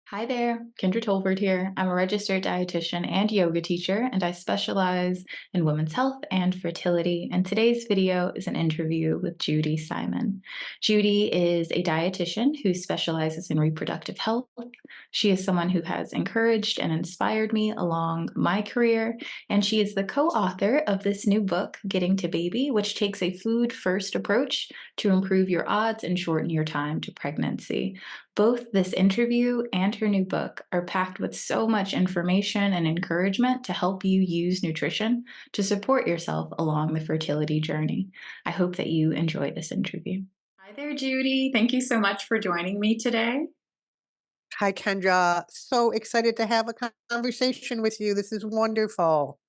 Hi there, Kendra Tolbert here. I'm a registered dietitian and yoga teacher, and I specialize in women's health and fertility. And today's video is an interview with Judy Simon. Judy is a dietitian who specializes in reproductive health. She is someone who has encouraged and inspired me along my career, and she is the co-author of this new book, Getting to Baby, which takes a food-first approach to improve your odds and shorten your time to pregnancy. Both this interview and her new book are packed with so much information and encouragement to help you use nutrition to support yourself along the fertility journey. I hope that you enjoy this interview. Hi there, Judy. Thank you so much for joining me today. Hi, Kendra. So excited to have a conversation with you. This is wonderful.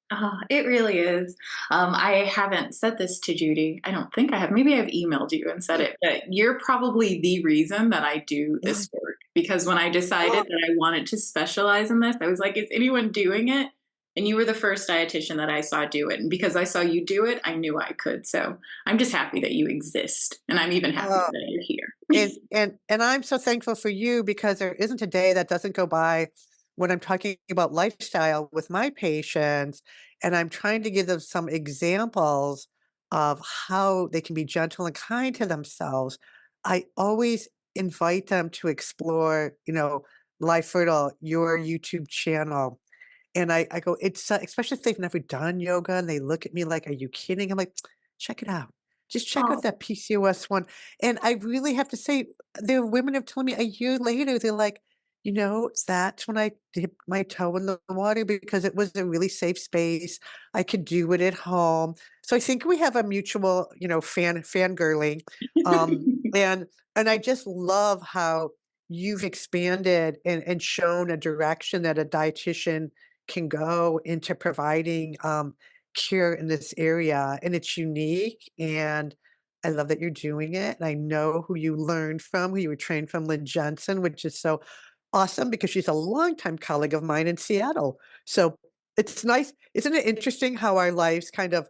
It really is. I haven't said this to Judy. I don't think I have. Maybe I've emailed you and said it, but you're probably the reason that I do this work. Because when I decided that I wanted to specialize in this, I was like, is anyone doing it? And you were the first dietitian that I saw do it. And because I saw you do it, I knew I could. So I'm just happy that you exist. And I'm even happier Uh, that you're here. and I'm so thankful for you because there isn't a day that doesn't go by when I'm talking about lifestyle with my patients, and I'm trying to give them some examples of how they can be gentle and kind to themselves. I always invite them to explore, Life Fertile, your YouTube channel. And I go, it's especially if they've never done yoga and they look at me like, "Are you kidding?" I'm like, "Check it out. Just check out Oh, that PCOS one." And I really have to say, there are women have told me a year later, they're like, That's when I dipped my toe in the water because it was a really safe space. I could do it at home." So I think we have a mutual, fangirling. Um, and and I just love how you've expanded and shown a direction that a dietitian can go into providing care in this area, and it's unique. And I love that you're doing it. And I know who you learned from, who you were trained from, Lynn Jensen, which is so awesome because she's a longtime colleague of mine in Seattle. So it's nice. Isn't it interesting how our lives kind of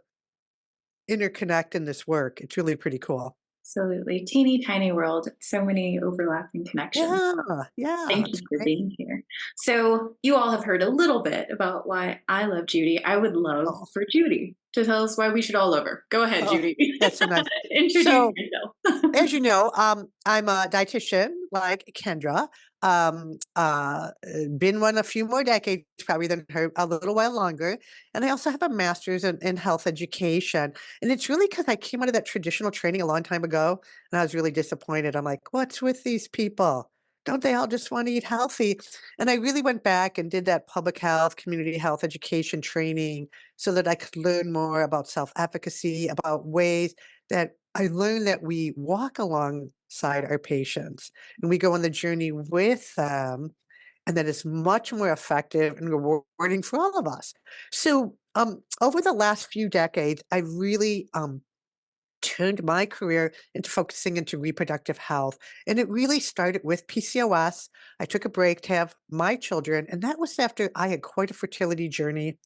interconnect in this work? It's really pretty cool. absolutely. Teeny tiny world. So many overlapping connections. Yeah, yeah, Thank it's you for great. being here. So, you all have heard a little bit about why I love Judy. I would love Oh, for Judy to tell us why we should all love her. Go ahead, oh, Judy. that's so nice. Introduce So yourself. as you know, I'm a dietitian like Kendra. Been one a few more decades probably than her, a little while longer. And I also have a master's in health education. And it's really because I came out of that traditional training a long time ago, and I was really disappointed. I'm like, what's with these people? Don't they all just want to eat healthy? And I really went back and did that public health, community health education training so that I could learn more about self-efficacy, about ways that I learned that we walk alongside our patients and we go on the journey with them, and that is much more effective and rewarding for all of us. So, over the last few decades, I really turned my career into focusing into reproductive health. And it really started with PCOS. I took a break to have my children, and that was after I had quite a fertility journey.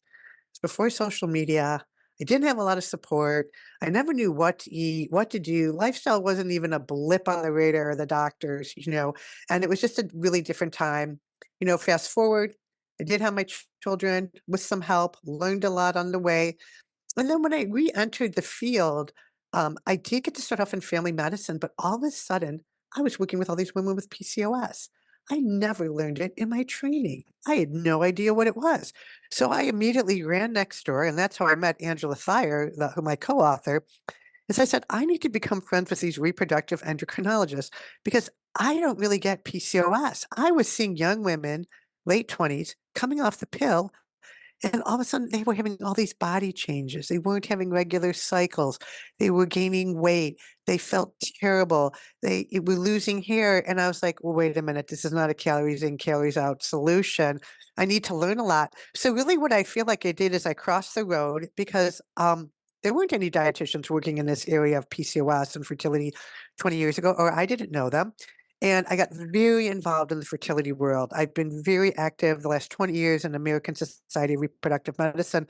It's before social media. I didn't have a lot of support. I never knew what to eat, what to do. Lifestyle wasn't even a blip on the radar of the doctors, and it was just a really different time. Fast forward, I did have my children with some help, learned a lot on the way. And then when I re-entered the field, I did get to start off in family medicine, but all of a sudden, I was working with all these women with PCOS. I never learned it in my training. I had no idea what it was. So I immediately ran next door, and that's how I met Angela Thayer, who my co-author, is I said, I need to become friends with these reproductive endocrinologists because I don't really get PCOS. I was seeing young women, late 20s, coming off the pill, and all of a sudden, they were having all these body changes. They weren't having regular cycles. They were gaining weight. They felt terrible. They were losing hair. And I was like, well, wait a minute. This is not a calories in, calories out solution. I need to learn a lot. So really what I feel like I did is I crossed the road because there weren't any dietitians working in this area of PCOS and fertility 20 years ago, or I didn't know them. And I got very involved in the fertility world. I've been very active the last 20 years in American Society of Reproductive Medicine.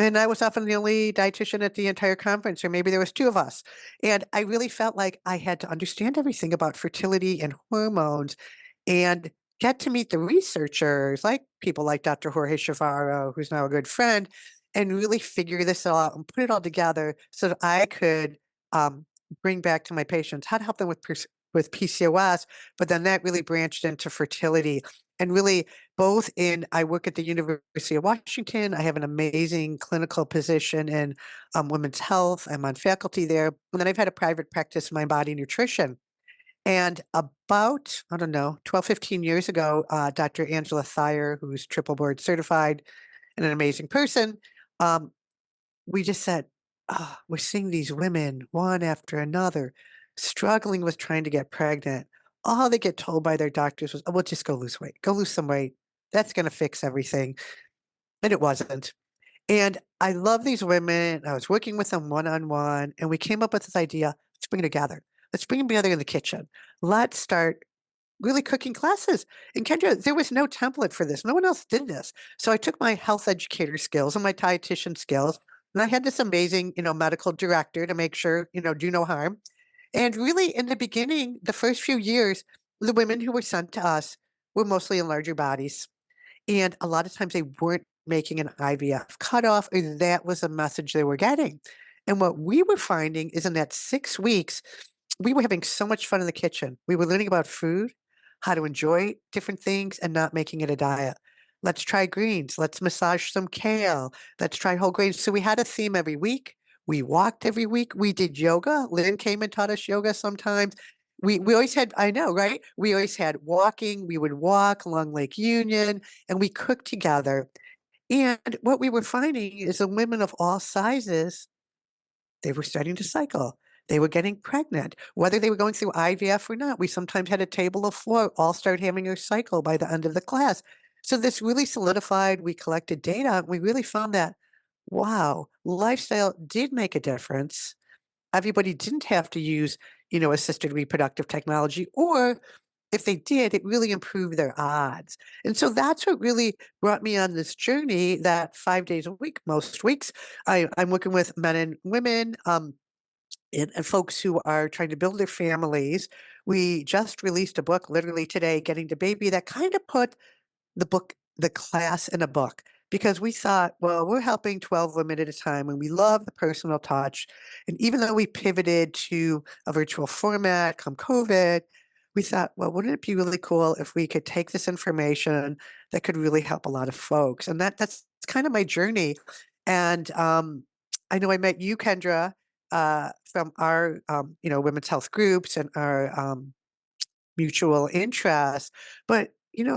And I was often the only dietitian at the entire conference, or maybe there was two of us. And I really felt like I had to understand everything about fertility and hormones and get to meet the researchers, like people like Dr. Jorge Chavarro, who's now a good friend, and really figure this all out and put it all together so that I could um, bring back to my patients how to help them with PCOS. But then that really branched into fertility and really both in, I work at the University of Washington. I have an amazing clinical position in women's health. I'm on faculty there. And then I've had a private practice, Mind Body Nutrition. And about, I don't know, 12, 15 years ago, Dr. Angela Thayer, who's triple board certified and an amazing person, um, we just said, we're seeing these women one after another struggling with trying to get pregnant. All they get told by their doctors was, oh, well, just go lose weight, go lose some weight. That's going to fix everything. And it wasn't. And I love these women. I was working with them one on one, and we came up with this idea, let's bring it together. Let's bring them together in the kitchen. Let's start really cooking classes. And Kendra, there was no template for this. No one else did this. So I took my health educator skills and my dietitian skills, and I had this amazing, medical director to make sure, do no harm. And really, in the beginning, the first few years, the women who were sent to us were mostly in larger bodies. And a lot of times they weren't making an IVF cutoff, or that was a message they were getting. And what we were finding is in that 6 weeks, we were having so much fun in the kitchen. We were learning about food, how to enjoy different things, and not making it a diet. Let's try greens. Let's massage some kale. Let's try whole grains. So we had a theme every week. We walked every week. We did yoga. Lynn came and taught us yoga sometimes. We always had, I know, right? We always had walking. We would walk along Lake Union and we cooked together. And what we were finding is the women of all sizes, they were starting to cycle. They were getting pregnant, whether they were going through IVF or not. We sometimes had a table of four all start having a cycle by the end of the class. So this really solidified. We collected data. And we really found that, wow, lifestyle did make a difference. Everybody didn't have to use, assisted reproductive technology, or if they did, it really improved their odds. And so that's what really brought me on this journey that 5 days a week, most weeks, I'm working with men and women, and folks who are trying to build their families. We just released a book literally today, Getting to Baby, that kind of put the class in a book, because we thought, well, we're helping 12 women at a time and we love the personal touch. And even though we pivoted to a virtual format come COVID, we thought, well, wouldn't it be really cool if we could take this information that could really help a lot of folks? And that's kind of my journey. And I know I met you, Kendra, from our women's health groups and our mutual interest. But,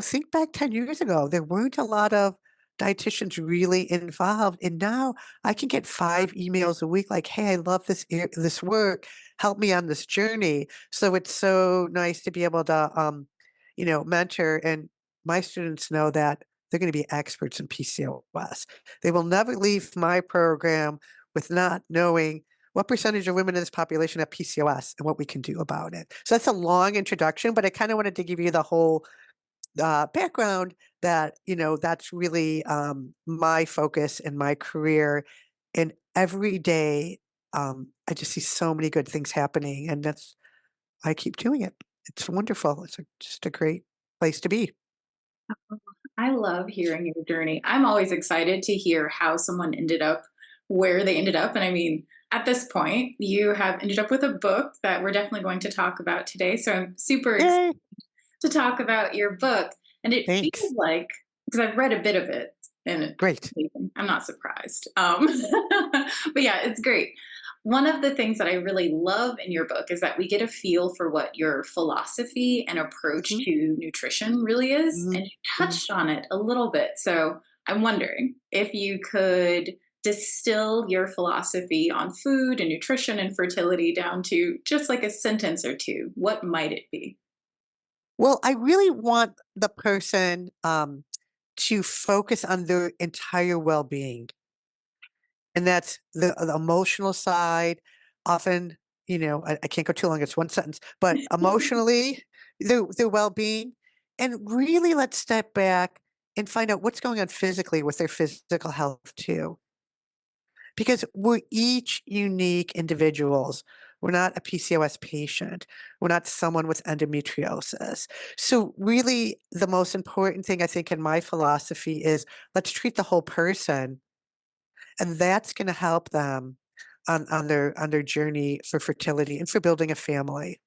think back 10 years ago, there weren't a lot of dietitians really involved. And now I can get 5 emails a week like, hey, I love this work. Help me on this journey. So it's so nice to be able to, mentor. And my students know that they're going to be experts in PCOS. They will never leave my program with not knowing what percentage of women in this population have PCOS and what we can do about it. So that's a long introduction, but I kind of wanted to give you the whole background that, that's really my focus in my career. And every day, I just see so many good things happening. And I keep doing it. It's wonderful. Just a great place to be. I love hearing your journey. I'm always excited to hear how someone ended up where they ended up. And I mean, at this point, you have ended up with a book that we're definitely going to talk about today. So I'm super excited Yay. to talk about your book. And it feels Thanks. like, because I've read a bit of it, and Great. I'm not surprised. But yeah, it's great. One of the things that I really love in your book is that we get a feel for what your philosophy and approach Hmm. to nutrition really is. Hmm. And you Hmm. touched on it a little bit. So I'm wondering if you could distill your philosophy on food and nutrition and fertility down to just like a sentence or two. What might it be? Well, I really want the person to focus on their entire well being. And that's the emotional side. Often, I can't go too long, it's one sentence, but emotionally, their well-being, and really let's step back and find out what's going on physically with their physical health too. Because we're each unique individuals. We're not a PCOS patient. We're not someone with endometriosis. So really, the most important thing I think in my philosophy is let's treat the whole person, and that's gonna help them on their journey for fertility and for building a family.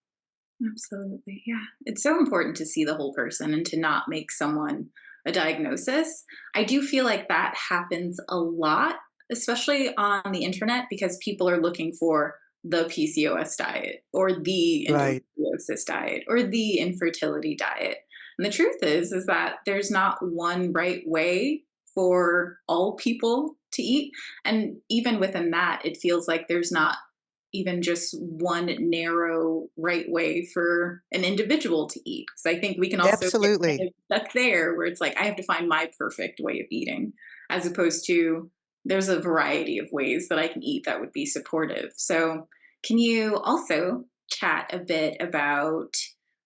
Absolutely. Yeah. It's so important to see the whole person and to not make someone a diagnosis. I do feel like that happens a lot, especially on the internet, because people are looking for the PCOS diet or the Right. endometriosis diet or the infertility diet. And the truth is that there's not one right way for all people to eat. And even within that, it feels like there's not even just one narrow right way for an individual to eat. Because I think we can also get kind Absolutely. of stuck there where it's like, I have to find my perfect way of eating, as opposed to there's a variety of ways that I can eat that would be supportive. So, can you also chat a bit about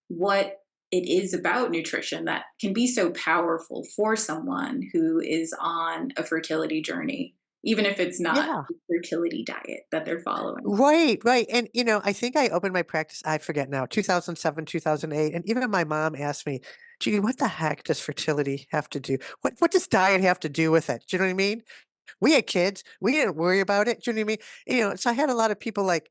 what it is about nutrition that can be so powerful for someone who is on a fertility journey, even if it's not Yeah. a fertility diet that they're following? Right, right, and, I think I opened my practice, I forget now, 2007, 2008, and even my mom asked me, "Judy, what the heck does fertility have to do what does diet have to do with it?" Do you know what I mean? We had kids. We didn't worry about it. Do you know what I mean? So I had a lot of people like,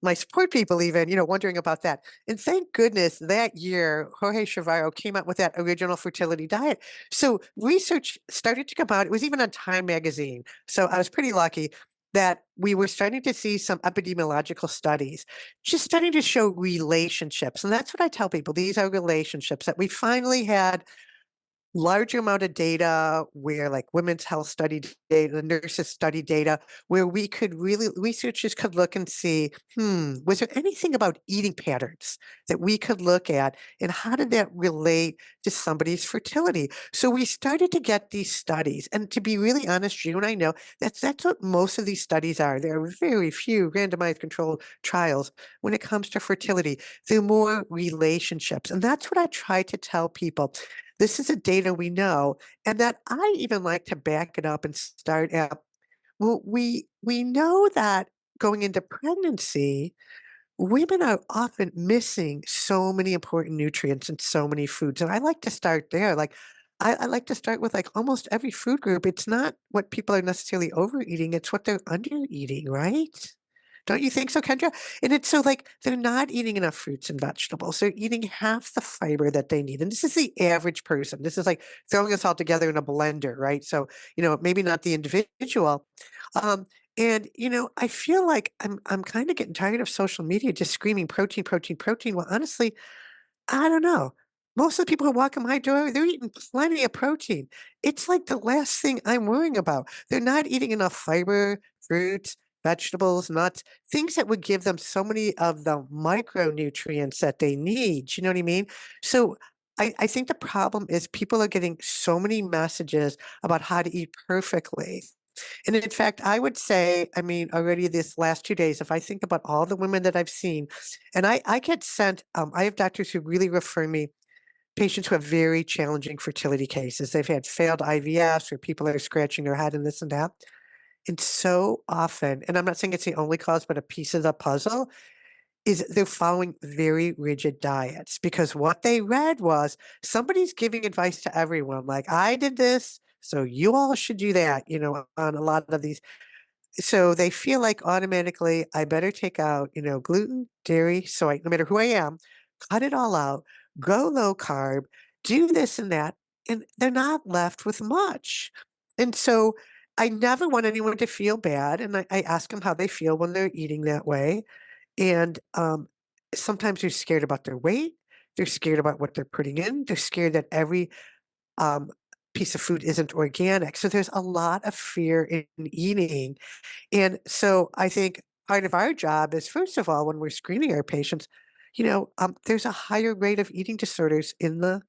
my support people even, wondering about that. And thank goodness that year, Jorge Chavarro came out with that original fertility diet. So research started to come out. It was even on Time magazine. So I was pretty lucky that we were starting to see some epidemiological studies, just starting to show relationships. And that's what I tell people. These are relationships that we finally had larger amount of data where like women's health study data, nurses study data, where we could really researchers could look and see, was there anything about eating patterns that we could look at and how did that relate to somebody's fertility? So we started to get these studies. And to be really honest, you and I know that's what most of these studies are. There are very few randomized controlled trials when it comes to fertility. They're more relationships. And that's what I try to tell people. This is a data we know, and that I even like to back it up and start at, well, we know that going into pregnancy, women are often missing so many important nutrients in so many foods, and I like to start there. Like, I like to start with like almost every food group. It's not what people are necessarily overeating; it's what they're undereating, right? Don't you think so, Kendra? And it's so like they're not eating enough fruits and vegetables. They're eating half the fiber that they need. And this is the average person. This is like throwing us all together in a blender, right? So, maybe not the individual. Um, and I feel like I'm kind of getting tired of social media just screaming protein, protein, protein. Well, honestly, I don't know. Most of the people who walk in my door, they're eating plenty of protein. It's like the last thing I'm worrying about. They're not eating enough fiber, fruits, vegetables, nuts, things that would give them so many of the micronutrients that they need. You know what I mean? So I think the problem is people are getting so many messages about how to eat perfectly. And in fact, I would say, I mean, already this last 2 days, if I think about all the women that I've seen, and I get sent, I have doctors who really refer me patients who have very challenging fertility cases. They've had failed IVFs or people that are scratching their head and this and that. And so often, and I'm not saying it's the only cause, but a piece of the puzzle is they're following very rigid diets because what they read was somebody's giving advice to everyone, like, I did this, so you all should do that, on a lot of these, so they feel like automatically, I better take out, gluten, dairy, soy, no matter who I am, cut it all out, go low carb, do this and that, and they're not left with much. And so I never want anyone to feel bad. And I ask them how they feel when they're eating that way. And sometimes they're scared about their weight. They're scared about what they're putting in. They're scared that every um, piece of food isn't organic. So there's a lot of fear in eating, and so I think part of our job is, first of all, when we're screening our patients, there's a higher rate of eating disorders in the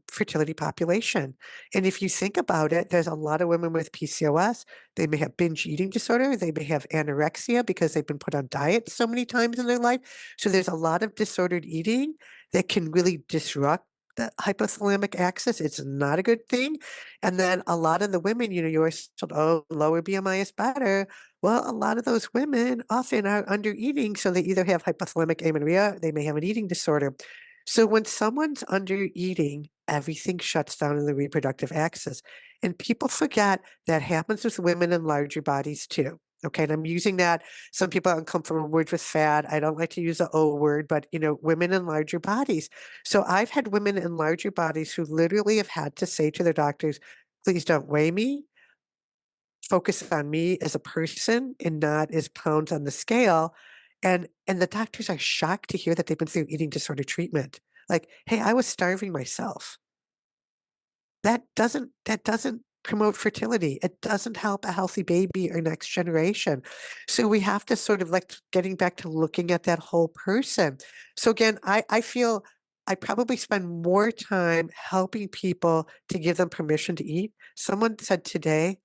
fertility population. And if you think about it, there's a lot of women with PCOS. They may have binge eating disorder. They may have anorexia because they've been put on diet so many times in their life. So there's a lot of disordered eating that can really disrupt the hypothalamic axis. It's not a good thing. And then a lot of the women, you're always told, oh, lower BMI is better. Well, a lot of those women often are under eating, so they either have hypothalamic amenorrhea, they may have an eating disorder. So when someone's under eating, everything shuts down in the reproductive axis. And people forget that happens with women in larger bodies too. Okay, and I'm using that. Some people are uncomfortable words with fat. I don't like to use the O word, but women in larger bodies. So I've had women in larger bodies who literally have had to say to their doctors, please don't weigh me. Focus on me as a person and not as pounds on the scale. And the doctors are shocked to hear that they've been through eating disorder treatment. Like, hey, I was starving myself. That doesn't promote fertility. It doesn't help a healthy baby or next generation. So we have to sort of like getting back to looking at that whole person. So again, I feel I probably spend more time helping people to give them permission to eat. Someone said today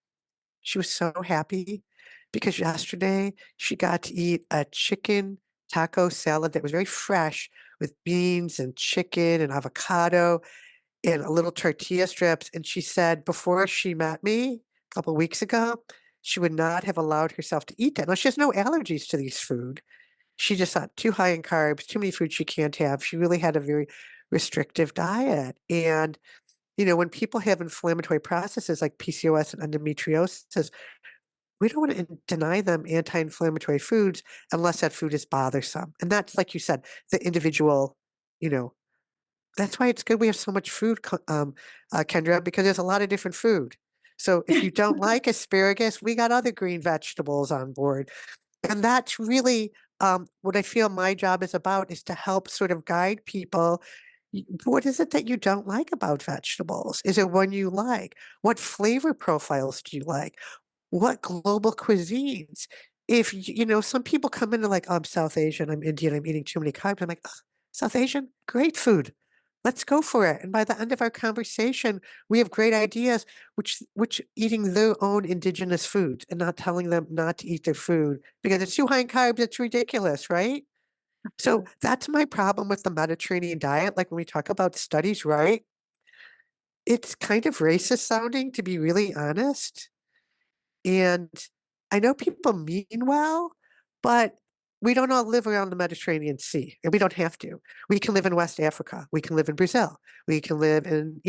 she was so happy because yesterday she got to eat a chicken taco salad that was very fresh with beans and chicken and avocado and a little tortilla strips, and she said before she met me a couple weeks ago, she would not have allowed herself to eat that. Now, she has no allergies to these food. She just thought too high in carbs, too many foods she can't have. She really had a very restrictive diet. And, when people have inflammatory processes like PCOS and endometriosis, we don't want to deny them anti-inflammatory foods unless that food is bothersome. And that's, like you said, the individual, you know, that's why it's good we have so much food, Kendra, because there's a lot of different food. So if you don't like asparagus, we got other green vegetables on board. And that's really what I feel my job is about, is to help sort of guide people. What is it that you don't like about vegetables? Is it one you like? What flavor profiles do you like? What global cuisines? If some people come into like, oh, I'm South Asian, I'm Indian, I'm eating too many carbs. I'm like, "Ugh, South Asian, great food. Let's go for it." And by the end of our conversation, we have great ideas, which eating their own indigenous foods and not telling them not to eat their food because it's too high in carbs. It's ridiculous, right? So that's my problem with the Mediterranean diet. Like when we talk about studies, right? It's kind of racist sounding, to be really honest. And I know people mean well, but we don't all live around the Mediterranean Sea, and we don't have to. We can live in West Africa. We can live in Brazil. We can live in,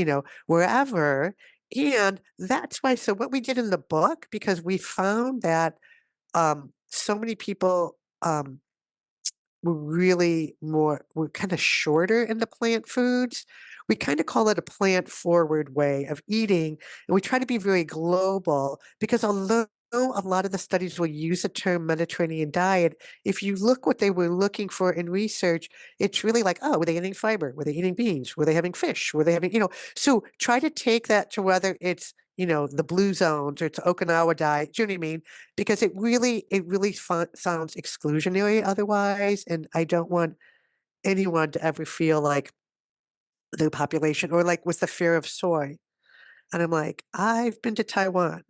wherever. And that's why. So, what we did in the book, because we found that so many people we're kinda shorter in the plant foods. We kinda call it a plant forward way of eating, and we try to be very global because although a lot of the studies will use the term Mediterranean diet, if you look what they were looking for in research, it's really like, "Oh, were they eating fiber? Were they eating beans? Were they having fish? Were they having" So try to take that to whether it's, the blue zones or it's Okinawa diet, do you know what I mean? Because it really sounds exclusionary otherwise, and I don't want anyone to ever feel like the population or like with the fear of soy. And I'm like, I've been to Taiwan.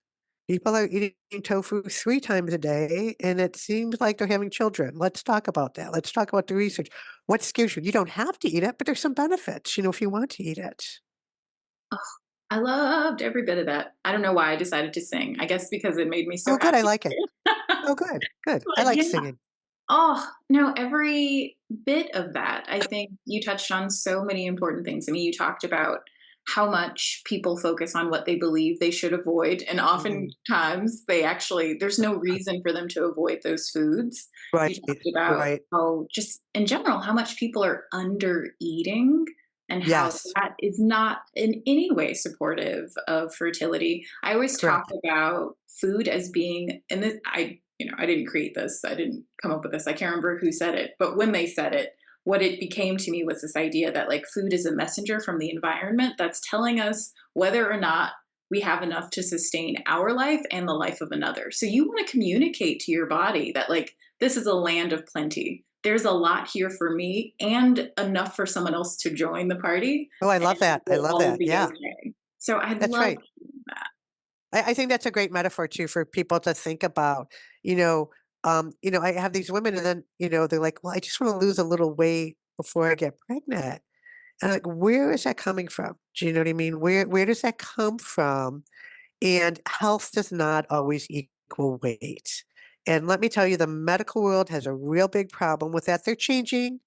People are eating tofu 3 times a day, and it seems like they're having children. Let's talk about that. Let's talk about the research. What scares you? You don't have to eat it, but there's some benefits, if you want to eat it. Ugh, I loved every bit of that. I don't know why I decided to sing. I guess because it made me so Oh, good. I happy. like it. Oh, good. Good. I But like yeah. singing. Oh, no, every bit of that. I think you touched on so many important things. I mean, you talked about how much people focus on what they believe they should avoid, and Mhm. oftentimes there's no reason for them to avoid those foods. You Right. talked about Right. how, just in general, how much people are under eating and how Yes. that is not in any way supportive of fertility. I always talk Correct. about food as being, and this, I didn't create this. I didn't come up with this. I can't remember who said it, but when they said it, what it became to me was this idea that like food is a messenger from the environment that's telling us whether or not we have enough to sustain our life and the life of another. So you want to communicate to your body that like this is a land of plenty. There's a lot here for me and enough for someone else to join the party, Oh, I love and that. I we'll love all that. be Yeah, okay. So I that's love right. that. I think that's a great metaphor too for people to think about. You know, I have these women, and then they're like, "Well, I just want to lose a little weight before I get pregnant." And like, where is that coming from? Do you know what I mean? Where does that come from? And health does not always equal weight. And let me tell you, the medical world has a real big problem with that. They're changing.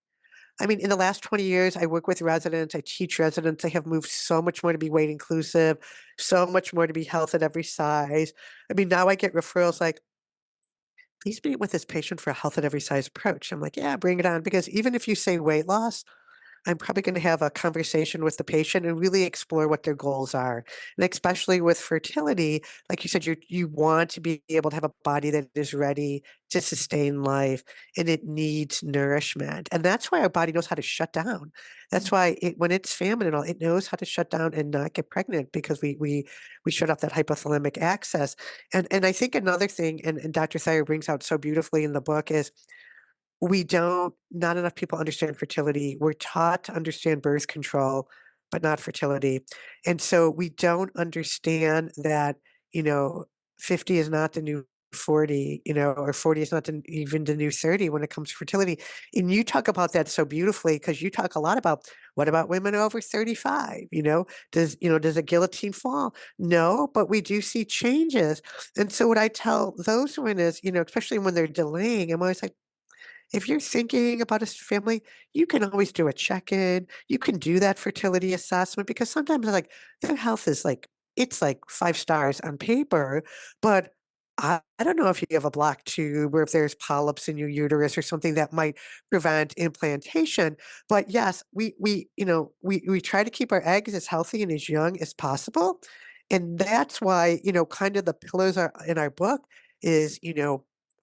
I mean, in the last 20 years, I work with residents, I teach residents. They have moved so much more to be weight inclusive, so much more to be health at every size. I mean, now I get referrals like, please meet with this patient for a health at every size approach. I'm like, yeah, bring it on. Because even if you say weight loss, I'm probably going to have a conversation with the patient and really explore what their goals are. And especially with fertility, like you said, you want to be able to have a body that is ready to sustain life and it needs nourishment. And that's why our body knows how to shut down. That's why when it's famine and all, it knows how to shut down and not get pregnant because we shut off that hypothalamic axis. And I think another thing, and Dr. Thayer brings out so beautifully in the book is we don't not enough people understand fertility. We're taught to understand birth control, but not fertility. And so we don't understand that, you know, 50 is not the new 40, or 40 is not even the new 30 when it comes to fertility. And you talk about that so beautifully because you talk a lot about what about women over 35? Does a guillotine fall? No, but we do see changes. And so what I tell those women is, especially when they're delaying, I'm always like, if you're thinking about a family, you can always do a check-in. You can do that fertility assessment because sometimes like their health is like it's like 5 stars on paper, but I don't know if you have a blocked tube or if there's polyps in your uterus or something that might prevent implantation. But yes, we try to keep our eggs as healthy and as young as possible. And that's why, kind of the pillars are in our book is,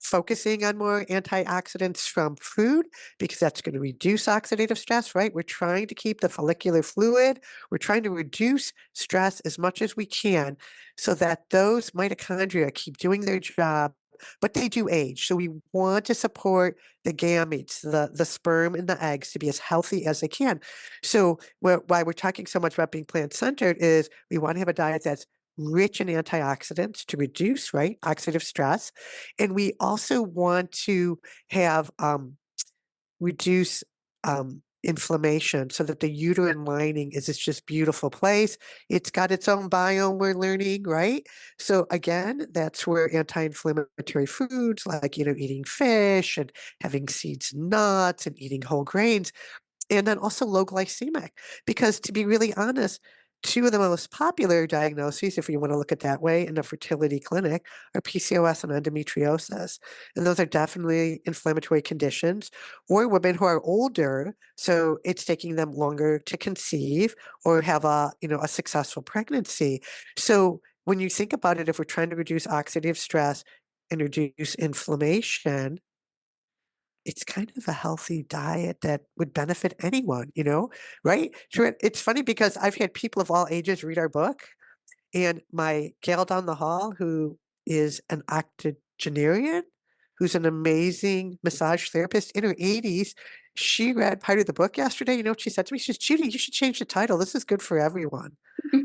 focusing on more antioxidants from food because that's going to reduce oxidative stress, right? We're trying to keep the follicular fluid. We're trying to reduce stress as much as we can so that those mitochondria keep doing their job, but they do age. So we want to support the gametes, the sperm and the eggs to be as healthy as they can. So why we're talking so much about being plant-centered is we want to have a diet that's rich in antioxidants to reduce, right, oxidative stress. And we also want to have reduce inflammation so that the uterine lining is this just beautiful place. It's got its own biome, we're learning, right? So again, that's where anti-inflammatory foods like, eating fish and having seeds and nuts and eating whole grains and then also low glycemic, because to be really honest, two of the most popular diagnoses, if you want to look at that way, in a fertility clinic are PCOS and endometriosis. And those are definitely inflammatory conditions, or women who are older, so it's taking them longer to conceive or have a successful pregnancy. So when you think about it, if we're trying to reduce oxidative stress and reduce inflammation, it's kind of a healthy diet that would benefit anyone, right? Sure. It's funny because I've had people of all ages read our book, and my gal down the hall, who is an octogenarian, who's an amazing massage therapist in her 80s, she read part of the book yesterday. You know what she said to me? She says, Judy, you should change the title. This is good for everyone.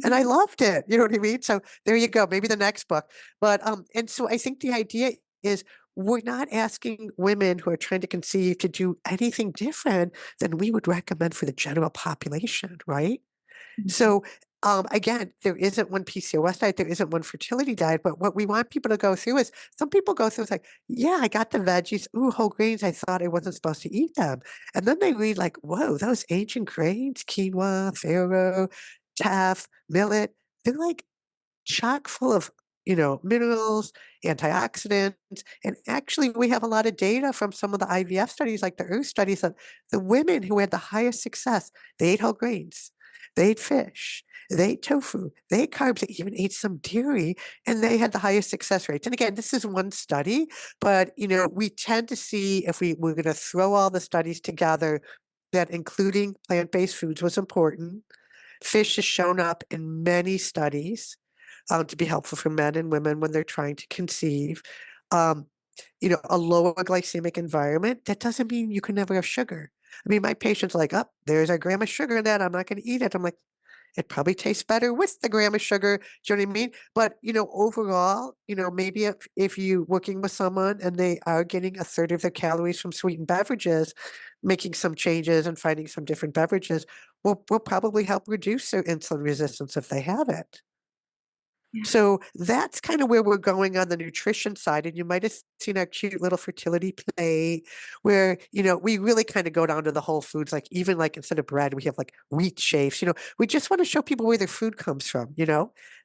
And I loved it. You know what I mean? So there you go. Maybe the next book. But and so I think the idea is we're not asking women who are trying to conceive to do anything different than we would recommend for the general population, right? So, again, there isn't one PCOS diet, there isn't one fertility diet, but what we want people to go through is some people go through, it's like, yeah, I got the veggies, ooh, whole grains, I thought I wasn't supposed to eat them. And then they read like, whoa, those ancient grains, quinoa, farro, teff, millet, they're like chock full of, minerals, antioxidants. And actually, we have a lot of data from some of the IVF studies, like the Earth studies, that the women who had the highest success, they ate whole grains, they ate fish, they ate tofu, they ate carbs, they even ate some dairy, and they had the highest success rates. And again, this is one study, but we tend to see if we're going to throw all the studies together that including plant-based foods was important. Fish has shown up in many studies to be helpful for men and women when they're trying to conceive. Um, a lower glycemic environment, that doesn't mean you can never have sugar. I mean, my patients are like, oh, there's a gram of sugar in that. I'm not going to eat it. I'm like, It probably tastes better with the gram of sugar. Do you know what I mean? But, overall, maybe if you working with someone and they are getting a third of their calories from sweetened beverages, making some changes and finding some different beverages will probably help reduce their insulin resistance if they have it. Yeah. So that's kind of where we're going on the nutrition side. And you might have seen our cute little fertility plate where, we really kind of go down to the whole foods, like even like instead of bread, we have like wheat shapes. We just want to show people where their food comes from,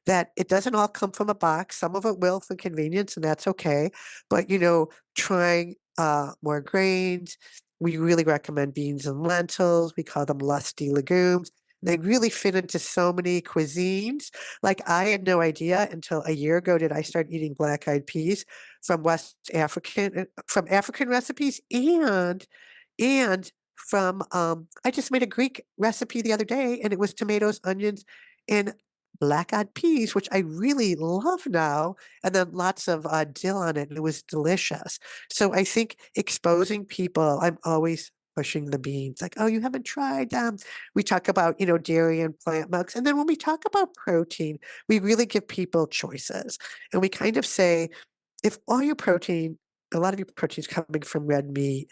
that it doesn't all come from a box. Some of it will for convenience, and that's okay. But, trying more grains. We really recommend beans and lentils. We call them lusty legumes. They really fit into so many cuisines. Like, I had no idea until a year ago did I start eating black-eyed peas from from African recipes and from, I just made a Greek recipe the other day, and it was tomatoes, onions, and black-eyed peas, which I really love now, and then lots of, dill on it, and it was delicious. So I think exposing people, I'm always pushing the beans, like, "Oh, you haven't tried them." We talk about, dairy and plant milks, and then when we talk about protein, we really give people choices, and we kind of say, if all your protein a lot of your protein is coming from red meat,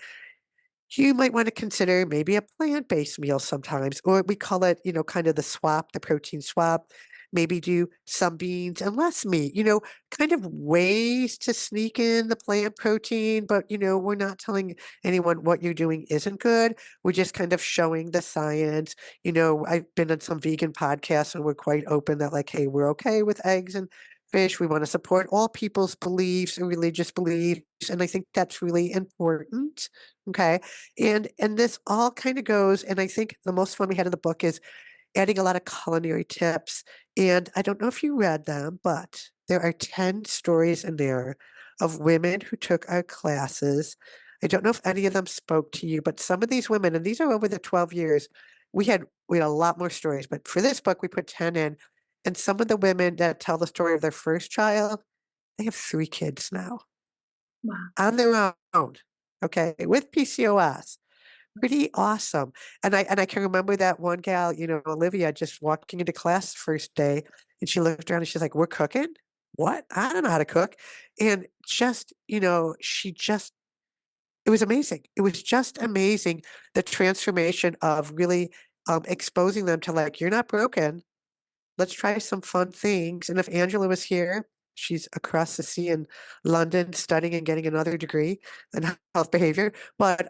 you might want to consider maybe a plant-based meal sometimes, or we call it, kind of the swap, the protein swap. Maybe do some beans and less meat, kind of ways to sneak in the plant protein, but, we're not telling anyone what you're doing isn't good. We're just kind of showing the science. I've been on some vegan podcasts and we're quite open that like, hey, we're okay with eggs and fish. We want to support all people's beliefs and religious beliefs. And I think that's really important. Okay. And this all kind of goes, and I think the most fun we had in the book is adding a lot of culinary tips. And I don't know if you read them, but there are 10 stories in there of women who took our classes. I don't know if any of them spoke to you, but some of these women, and these are over the 12 years, we had a lot more stories, but for this book we put 10 in. And some of the women that tell the story of their first child, they have 3 kids now Wow. on their own, okay, with PCOS. Pretty awesome. And I can remember that one gal, Olivia, just walking into class the first day, and she looked around and she's like, "We're cooking? What? I don't know how to cook." And just, she just it was amazing. It was just amazing, the transformation of really, exposing them to like, "You're not broken. Let's try some fun things." And if Angela was here, she's across the sea in London studying and getting another degree in health behavior. But,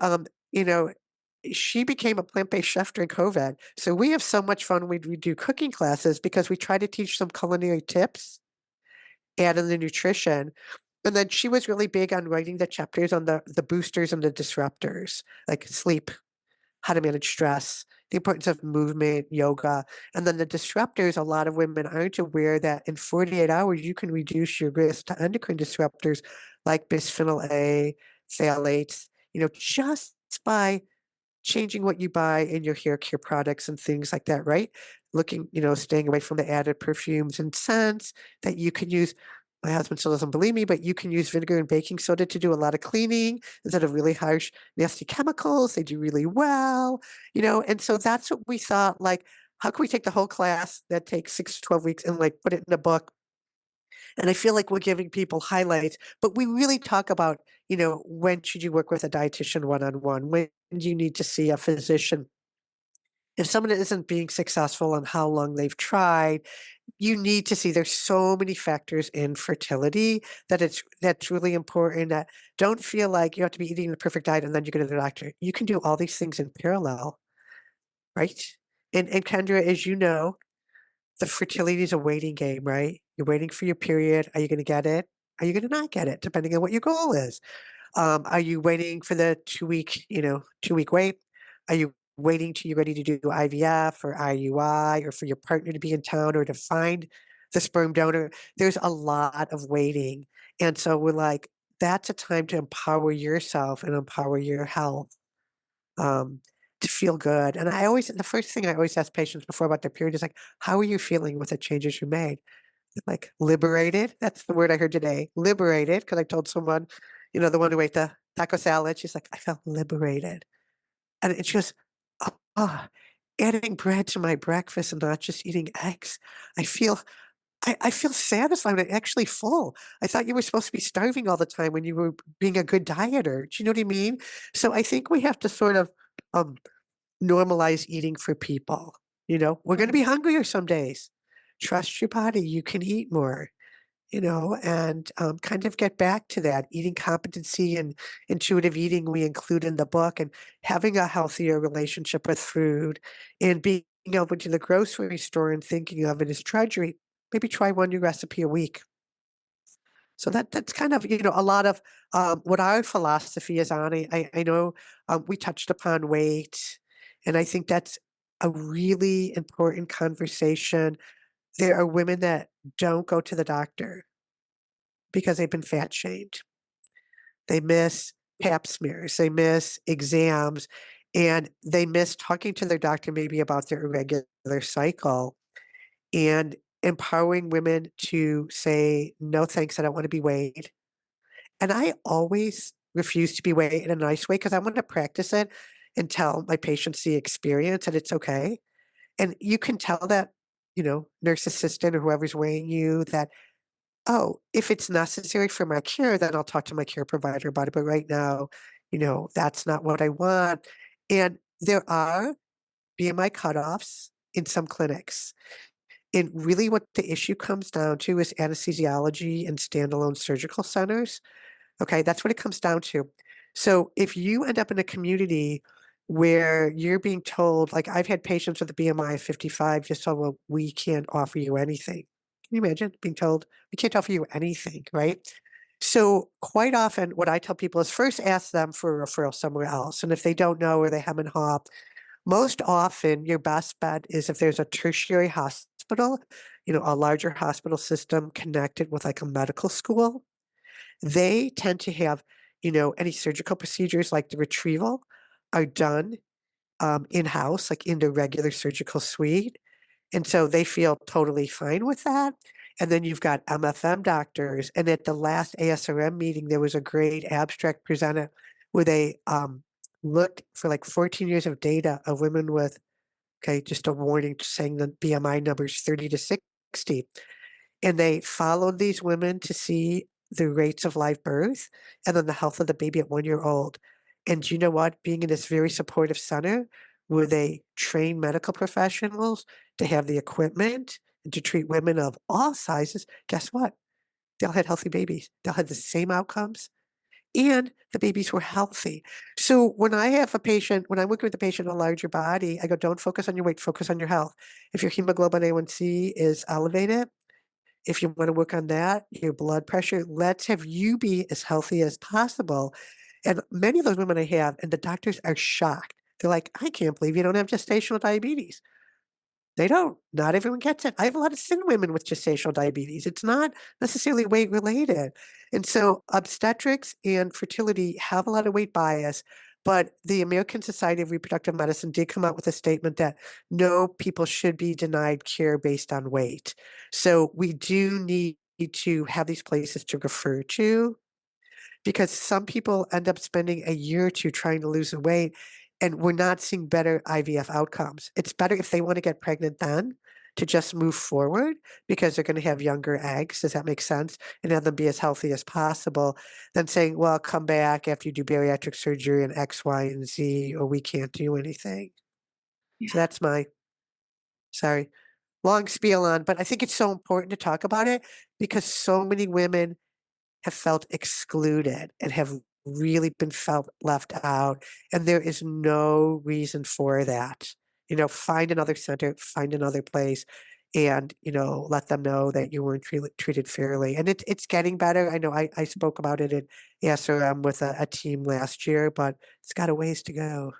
she became a plant-based chef during COVID. So we have so much fun when we do cooking classes because we try to teach some culinary tips, add in the nutrition. And then she was really big on writing the chapters on the boosters and the disruptors, like sleep, how to manage stress, the importance of movement, yoga, and then the disruptors. A lot of women aren't aware that in 48 hours, you can reduce your risk to endocrine disruptors like bisphenol A, phthalates, just by changing what you buy in your hair care products and things like that, right? Looking, staying away from the added perfumes and scents that you can use. My husband still doesn't believe me, but you can use vinegar and baking soda to do a lot of cleaning instead of really harsh, nasty chemicals. They do really well, and so that's what we thought, like, how can we take the whole class that takes 6 to 12 weeks and like put it in a book? And I feel like we're giving people highlights, but we really talk about, when should you work with a dietitian one-on-one? When do you need to see a physician? If someone isn't being successful on how long they've tried, you need to see there's so many factors in fertility that's really important, that don't feel like you have to be eating the perfect diet and then you go to the doctor. You can do all these things in parallel, right? And Kendra, as you know, the fertility is a waiting game, right? You're waiting for your period. Are you going to get it? Are you going to not get it? Depending on what your goal is. Are you waiting for the 2-week, 2-week wait? Are you waiting till you're ready to do IVF or IUI, or for your partner to be in town, or to find the sperm donor? There's a lot of waiting. And so we're like, that's a time to empower yourself and empower your health, um, to feel good. And the first thing I always ask patients before about their period is like, how are you feeling with the changes you made? Like, liberated? That's the word I heard today, liberated, because I told someone, the one who ate the taco salad, she's like, "I felt liberated." And she goes, "Oh, ah." adding bread to my breakfast and not just eating eggs. I feel I feel satisfied and actually full. I thought you were supposed to be starving all the time when you were being a good dieter. Do you know what I mean? So I think we have to sort of um, normalize eating for people. We're going to be hungrier some days. Trust your body. You can eat more. And kind of get back to that eating competency and intuitive eating we include in the book, and having a healthier relationship with food, and being able to the grocery store and thinking of it as treasury. Maybe try one new recipe a week. So that's kind of a lot of what our philosophy is on. I know we touched upon weight, and I think that's a really important conversation. There are women that don't go to the doctor because they've been fat shamed. They miss pap smears, they miss exams, and they miss talking to their doctor maybe about their irregular cycle, and empowering women to say, "No, thanks, I don't want to be weighed." And I always refuse to be weighed in a nice way because I want to practice it and tell my patients the experience and it's okay. And you can tell that, nurse assistant or whoever's weighing you that, oh, if it's necessary for my care, then I'll talk to my care provider about it. But right now, that's not what I want. And there are BMI cutoffs in some clinics. And really, what the issue comes down to is anesthesiology and standalone surgical centers. Okay, that's what it comes down to. So if you end up in a community where you're being told, like I've had patients with a BMI of 55 just told, well, we can't offer you anything. Can you imagine being told we can't offer you anything, right? So quite often what I tell people is first ask them for a referral somewhere else. And if they don't know or they hem and haw, most often your best bet is if there's a tertiary hospital, a larger hospital system connected with like a medical school, they tend to have, any surgical procedures like the retrieval are done in-house, like in the regular surgical suite. And so they feel totally fine with that. And then you've got MFM doctors. And at the last ASRM meeting, there was a great abstract presented where they looked for like 14 years of data of women with, okay, just a warning saying the BMI numbers 30 to 60. And they followed these women to see the rates of live birth and then the health of the baby at 1 year old. And you know what? Being in this very supportive center where they train medical professionals to have the equipment and to treat women of all sizes, guess what? They all had healthy babies. They all had the same outcomes and the babies were healthy. So when I'm working with a patient in a larger body, I go, don't focus on your weight, focus on your health. If your hemoglobin A1C is elevated, if you wanna work on that, your blood pressure, let's have you be as healthy as possible. And many of those women I have, and the doctors are shocked. They're like, "I can't believe you don't have gestational diabetes." They don't. Not everyone gets it. I have a lot of thin women with gestational diabetes. It's not necessarily weight related. And so obstetrics and fertility have a lot of weight bias, but the American Society of Reproductive Medicine did come out with a statement that no, people should be denied care based on weight. So we do need to have these places to refer to because some people end up spending a year or 2 trying to lose the weight, and we're not seeing better IVF outcomes. It's better if they wanna get pregnant then to just move forward because they're gonna have younger eggs, does that make sense? And have them be as healthy as possible than saying, "Well, come back after you do bariatric surgery and X, Y, and Z, or we can't do anything." So Yeah, that's my sorry, long spiel on, but I think it's so important to talk about it because so many women have felt excluded and have really been felt left out, and there is no reason for that. Find another center, find another place, and, let them know that you weren't treated fairly, and it's getting better. I know I spoke about it at ASRM with a team last year, but it's got a ways to go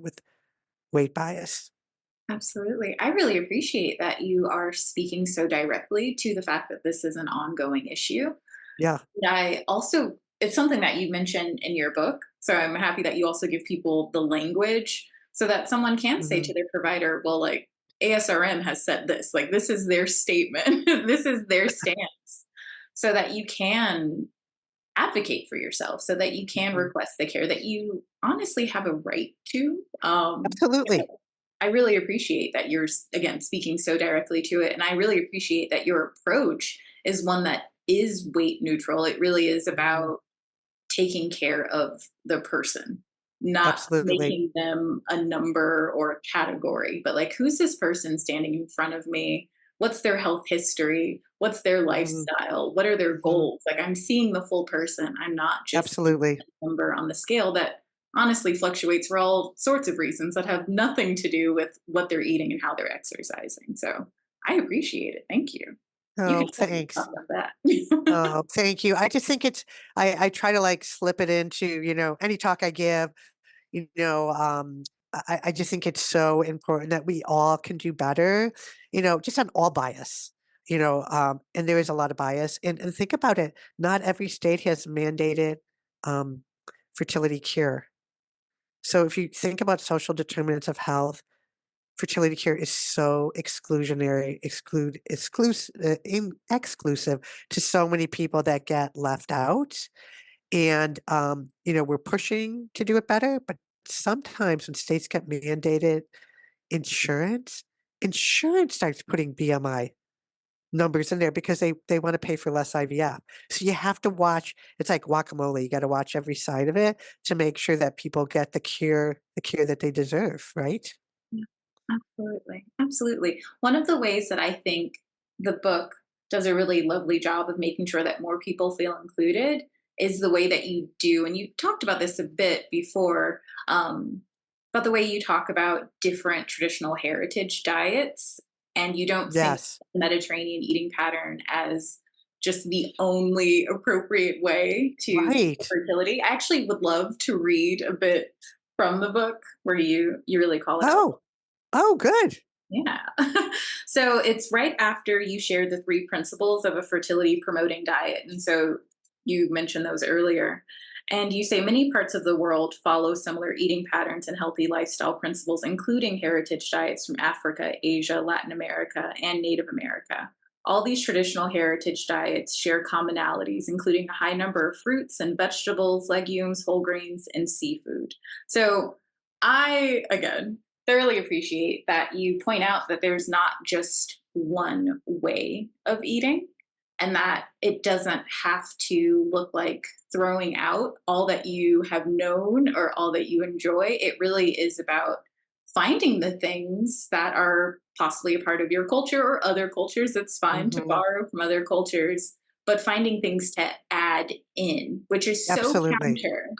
with weight bias. absolutely. I really appreciate that you are speaking so directly to the fact that this is an ongoing issue. Yeah. And I also, it's something that you mentioned in your book. So I'm happy that you also give people the language so that someone can say Mhm. to their provider, well, like ASRM has said this, like this is their statement, this is their stance, so that you can advocate for yourself, so that you can Mhm. request the care that you honestly have a right to. Absolutely. I really appreciate that you're, again, speaking so directly to it. And I really appreciate that your approach is one that is weight neutral. It really is Mhm. about taking care of the person, not Absolutely. making them a number or a category, but like, who's this person standing in front of me? What's their health history? What's their Mhm. lifestyle? What are their Mhm. goals? Like, I'm seeing the full person. I'm not just seeing Absolutely. a number on the scale that honestly fluctuates for all sorts of reasons that have nothing to do with what they're eating and how they're exercising. So I appreciate it. Thank you. You can Oh, definitely talk thanks. about that. Oh, thank you. I just think it's I try to, like, slip it into, any talk I give, you know, um, I just think it's so important that we all can do better, just on all bias, and there is a lot of bias. And think about it, not every state has mandated, um, fertility cure. So if you think about social determinants of health, fertility care is so exclusive to so many people that get left out. And, we're pushing to do it better, but sometimes when states get mandated insurance, insurance starts putting BMI numbers in there because they want to pay for less IVF. So you have to watch. It's like guacamole. You got to watch every side of it to make sure that people get the care that they deserve, right? Yeah, absolutely. Absolutely. One of the ways that I think the book does a really lovely job of making sure that more people feel included is the way that you do, and you talked about this a bit before, but the way you talk about different traditional heritage diets, and you don't think Yes. Mediterranean eating pattern as just the only appropriate way to support Right. fertility. I actually would love to read a bit from the book where you really call it out. Oh. Oh, good. Yeah. So it's right after you shared the three principles of a fertility promoting diet. And so you mentioned those earlier. And you say many parts of the world follow similar eating patterns and healthy lifestyle principles, including heritage diets from Africa, Asia, Latin America, and Native America. All these traditional heritage diets share commonalities, including a high number of fruits and vegetables, legumes, whole grains, and seafood. So I, again, thoroughly appreciate that you point out that there's not just one way of eating and that it doesn't have to look like throwing out all that you have known or all that you enjoy. It really is about finding the things that are possibly a part of your culture or other cultures. It's fine to Mhm. borrow from other cultures, but finding things to add in, which is so Absolutely. counter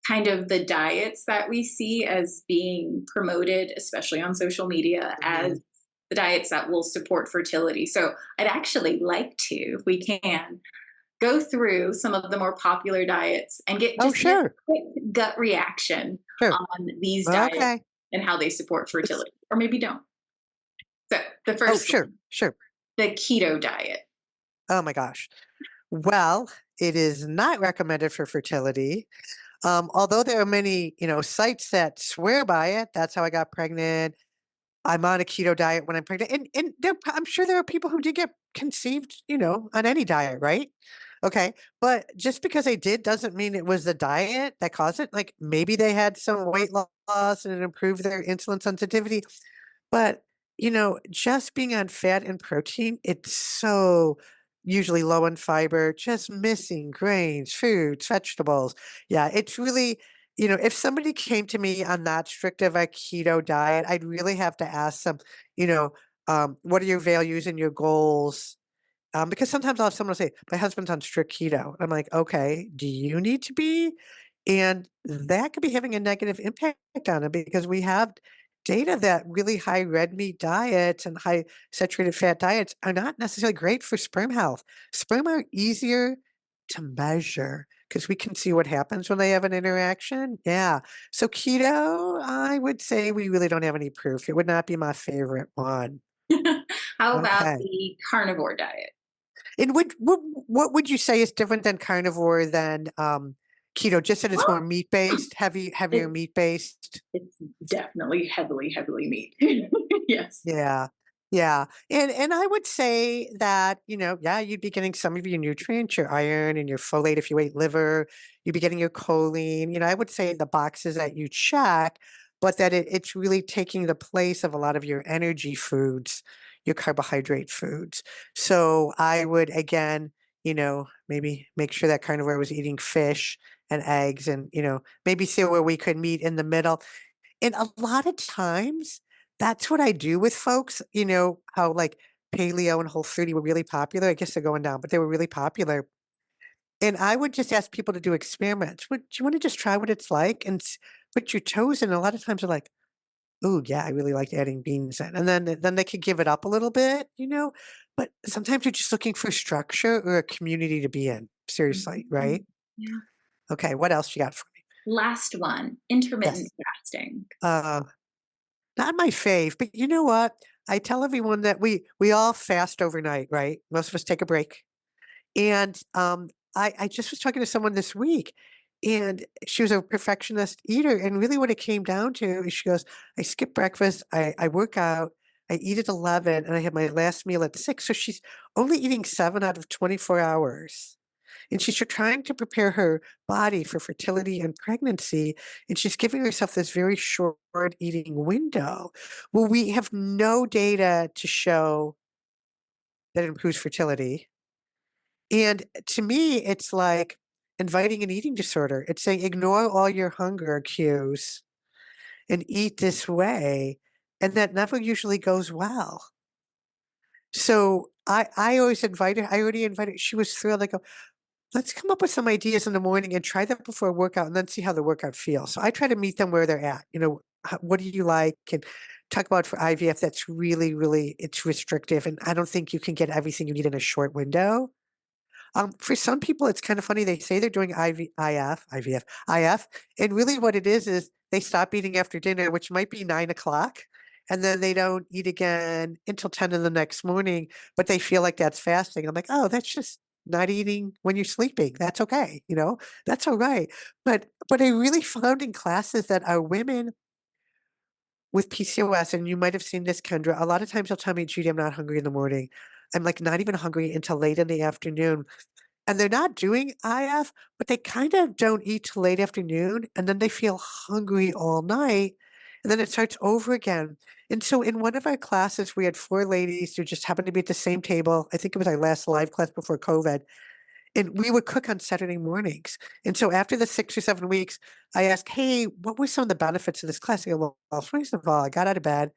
kind of the diets that we see as being promoted, especially on social media, as Mhm. the diets that will support fertility. So I'd actually like to, if we can, go through some of the more popular diets and get Oh, just your sure. quick gut reaction Sure. on these diets Okay. and how they support Let's fertility, or maybe don't. So the Oh, first sure, one, sure. the keto diet. Oh my gosh. Well, it is not recommended for fertility. Although there are many, sites that swear by it. That's how I got pregnant. I'm on a keto diet when I'm pregnant. And I'm sure there are people who did get conceived, on any diet, right? Okay. But just because they did doesn't mean it was the diet that caused it. Like maybe they had some weight loss and it improved their insulin sensitivity. But, just being on fat and protein, it's so usually low in fiber, just missing grains, fruits, vegetables. Yeah, it's really, if somebody came to me on that strict of a keto diet, I'd really have to ask them, you know, what are your values and your goals? Because sometimes I'll have someone say, my husband's on strict keto. I'm like, okay, do you need to be? And that could be having a negative impact on it because we have data that really high red meat diets and high saturated fat diets are not necessarily great for sperm health. Sperm are easier to measure because we can see what happens when they have an interaction. Yeah. So keto, I would say we really don't have any proof. It would not be my favorite one. How about Okay. the carnivore diet? And what would you say is different than carnivore than, keto? Just that it's more meat-based, heavier It meat-based? It's definitely heavily, heavily meat. Yes. Yeah. Yeah. And I would say that, yeah, you'd be getting some of your nutrients, your iron and your folate if you ate liver, you'd be getting your choline. I would say the boxes that you check, but that it's really taking the place of a lot of your energy foods, your carbohydrate foods. So I would, again, maybe make sure that carnivore was eating fish and eggs and, maybe see where we could meet in the middle. And a lot of times, that's what I do with folks, how like paleo and Whole 30 were really popular. I guess they're going down, but they were really popular. And I would just ask people to do experiments. Would you want to just try what it's like and put your toes in? A lot of times they're like, "Oh yeah, I really like adding beans in," and then they could give it up a little bit. But sometimes you're just looking for structure or a community to be in. Seriously, Mhm. right? Yeah. Okay, what else you got for me? Last one, intermittent Yes. fasting. Uh, Not my fave, but you know what? I tell everyone that we all fast overnight, right? Most of us take a break. And, I just was talking to someone this week, and she was a perfectionist eater, and really what it came down to is she goes, "I skip breakfast, I work out, I eat at 11, and I have my last meal at 6." So she's only eating 7 out of 24 hours. And she's trying to prepare her body for fertility and pregnancy, and she's giving herself this very short eating window. Well, we have no data to show that it improves fertility. And to me, it's like inviting an eating disorder. It's saying ignore all your hunger cues and eat this way. And that never usually goes well. So I always invited, I already invited, she was thrilled. I go, let's come up with some ideas in the morning and try that before a workout and then see how the workout feels. So I try to meet them where they're at. What do you like? And talk about for IVF, that's really, really, it's restrictive. And I don't think you can get everything you need in a short window. For some people, it's kind of funny. They say they're doing IF, and really what it is they stop eating after dinner, which might be 9 o'clock, and then they don't eat again until 10 in the next morning, but they feel like that's fasting. I'm like, oh, that's just not eating when you're sleeping. That's okay, that's all right. But I really found in classes that our women with PCOS, and you might have seen this, Kendra, a lot of times they'll tell me, Judy, I'm not hungry in the morning. I'm like not even hungry until late in the afternoon. And they're not doing IF, but they kind of don't eat till late afternoon, and then they feel hungry all night, and then it starts over again. And so in one of our classes, we had 4 ladies who just happened to be at the same table. I think it was our last live class before COVID, and we would cook on Saturday mornings. And so after the 6 or 7 weeks, I asked, "Hey, what were some of the benefits of this class?" They go, "Well, first of all, I got out of bed.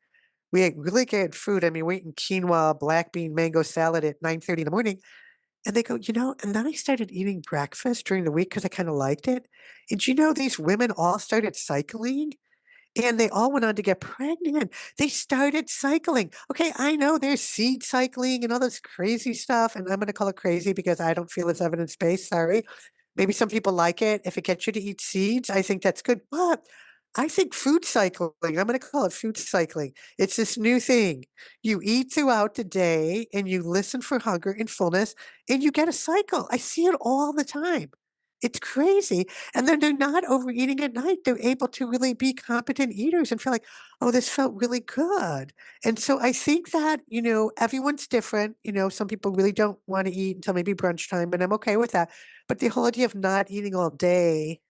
We ate really good food. I mean, we eating quinoa, black bean, mango salad at 9:30 in the morning." And they go, and then I started eating breakfast during the week because I kinda liked it. And these women all started cycling, and they all went on to get pregnant. They started cycling. Okay, I know there's seed cycling and all this crazy stuff, and I'm gonna call it crazy because I don't feel it's evidence-based, sorry. Maybe some people like it. If it gets you to eat seeds, I think that's good, but I think food cycling, I'm gonna call it food cycling. It's this new thing. You eat throughout the day, and you listen for hunger and fullness, and you get a cycle. I see it all the time. It's crazy, and then they're not overeating at night. They're able to really be competent eaters and feel like, "Oh, this felt really good." And so I think that, everyone's different. Some people really don't wanna eat until maybe brunch time, and I'm okay with that. But the whole idea of not eating all day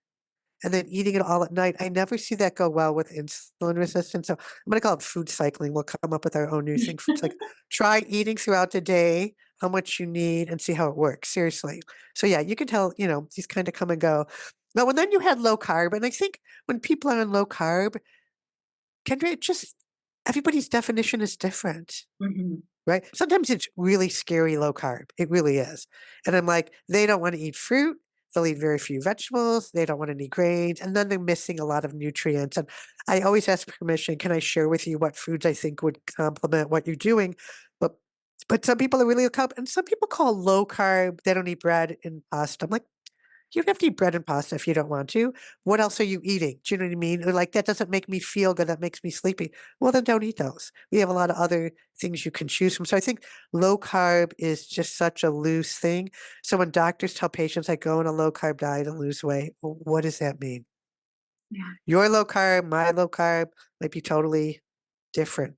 and then eating it all at night, I never see that go well with insulin resistance, so I'm gonna call it food cycling. We'll come up with our own new thing, food cycling. Try eating throughout the day, how much you need, and see how it works, seriously. So, yeah, you can tell, these kinda come and go. Now, and then you had low carb, and I think when people are on low carb, Kendra, it just everybody's definition is different. Mhm. Right? Sometimes it's really scary low carb. It really is. And I'm like, they don't want to eat fruit. They'll eat very few vegetables. They don't want any grains. And then they're missing a lot of nutrients. And I always ask permission, can I share with you what foods I think would complement what you're doing? But but some people are really low carb, and some people call low carb, they don't eat bread and pasta. I'm like, you don't have to eat bread and pasta if you don't want to. What else are you eating? Do you know what I mean? Or like, that doesn't make me feel good. That makes me sleepy. Well, then don't eat those. We have a lot of other things you can choose from. So I think low carb is just such a loose thing. So when doctors tell patients I go on a low carb diet and lose weight, well, what does that mean? Yeah. Your low carb, my low carb might be totally different.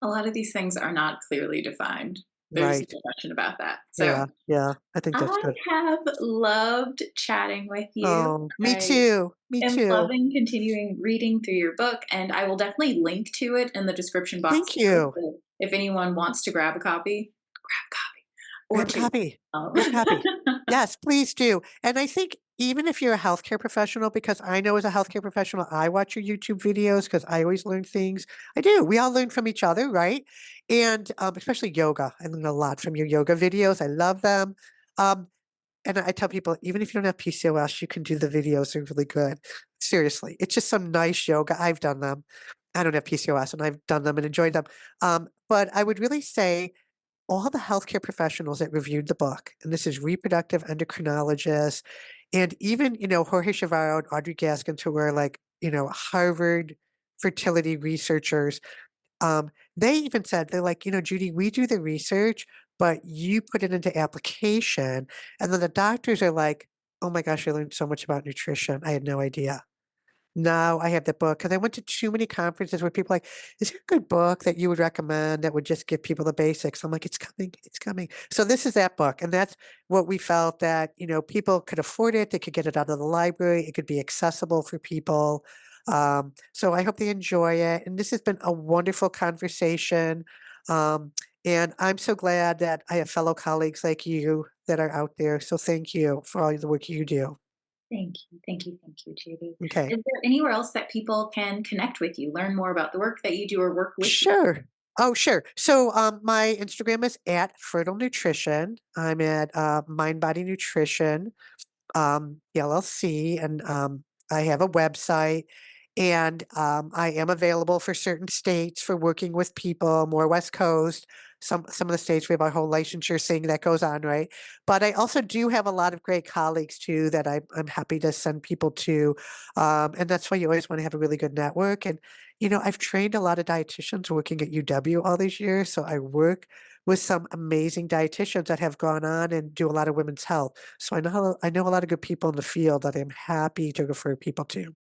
A lot of these things are not clearly defined. There's Right. no question about that. So Yeah, yeah, I think that's I good. have loved chatting with you. Oh, me I too, me am too. loving continuing reading through your book, and I will definitely link to it in the description box Thank below. you. So if anyone wants to grab a copy or Grab a two. copy. Grab a copy. Yes, please do. And I think even if you're a healthcare professional, because I know as a healthcare professional, I watch your YouTube videos because I always learn things. I do. We all learn from each other, right? And especially yoga. I learn a lot from your yoga videos. I love them. Um, and I tell people, even if you don't have PCOS, you can do the videos. They're really good. Seriously, it's just some nice yoga. I've done them. I don't have PCOS, and I've done them and enjoyed them. But I would really say all the healthcare professionals that reviewed the book, and this is reproductive endocrinologists, and even, Jorge Chavarro and Audrey Gaskins, who were like, Harvard fertility researchers, they even said, they're like, Judy, we do the research, but you put it into application. And then the doctors are like, oh my gosh, I learned so much about nutrition. I had no idea. Now I have the book because I went to too many conferences where people are like, "Is there a good book that you would recommend that would just give people the basics?" I'm like, "It's coming, it's coming." So this is that book, and that's what we felt that, people could afford it, they could get it out of the library, it could be accessible for people. So I hope they enjoy it, and this has been a wonderful conversation, and I'm so glad that I have fellow colleagues like you that are out there, so thank you for all the work you do. Thank you. Thank you. Thank you, Judy. Okay. Is there anywhere else that people can connect with you, learn more about the work that you do or work with you? Sure. Oh, sure. So, my Instagram is at Fertile Nutrition. I'm at Mind Body Nutrition LLC, and I have a website. And I am available for certain states for working with people, more West Coast. Some of the states we have our whole licensure thing that goes on, right? But I also do have a lot of great colleagues too that I'm happy to send people to, and that's why you always want to have a really good network. And I've trained a lot of dietitians working at UW all these years, so I work with some amazing dietitians that have gone on and do a lot of women's health. So I know a lot of good people in the field that I'm happy to refer people to.